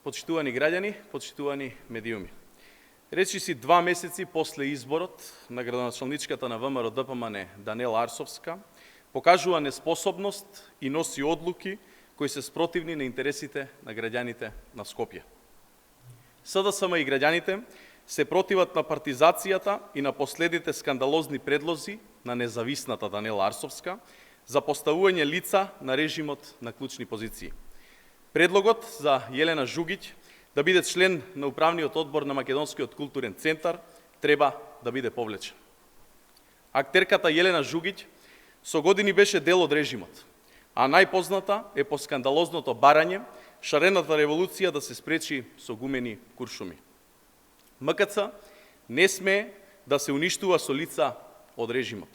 Почитувани граѓани, почитувани медиуми. Речи си 2 месеци после изборот на градоначалничката на ВМРО ДПМН Данела Арсовска, покажува неспособност и носи одлуки кои се спротивни на интересите на граѓаните на Скопје. СДСМ и граѓаните се противат на партизацијата и на последните скандалозни предлози на независната Данела Арсовска за поставување лица на режимот на клучни позиции. Предлогот за Јелена Жугиќ да биде член на управниот одбор на Македонскиот културен центар треба да биде повлечен. Актерката Јелена Жугиќ со години беше дел од режимот, а најпозната е по скандалозното барање шарената револуција да се спречи со гумени куршуми. МКЦ не смее да се уништува со лица од режимот.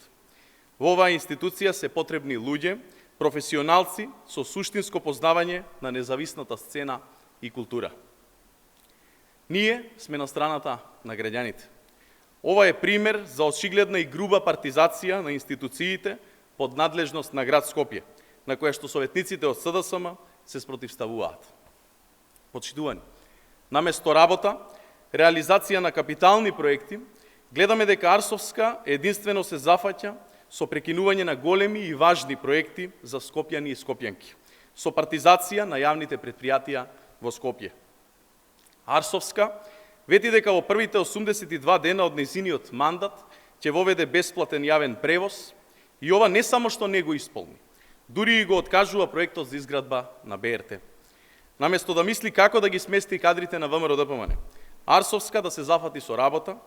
Во оваа институција се потребни луѓе, професионалци со суштинско познавање на независната сцена и култура. Ние сме на страната на граѓаните. Ова е пример за очигледна и груба партизација на институциите под надлежност на град Скопје, на која што советниците од СДСМ се спротивставуваат. Почитувани, наместо работа, реализација на капитални проекти, гледаме дека Арсовска единствено се зафаќа со прекинување на големи и важни проекти за скопјани и скопјанки, со партизација на јавните предпријатија во Скопје. Арсовска вети дека во првите 82 дена од нејзиниот мандат ќе воведе бесплатен јавен превоз и ова не само што не го исполни, дури и го откажува проектот за изградба на БРТ. Наместо да мисли како да ги смести кадрите на ВМРО ДПМН, Арсовска да се зафати со работа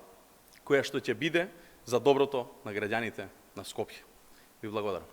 која што ќе биде за доброто на граѓаните на Скопје. Ви благодарам.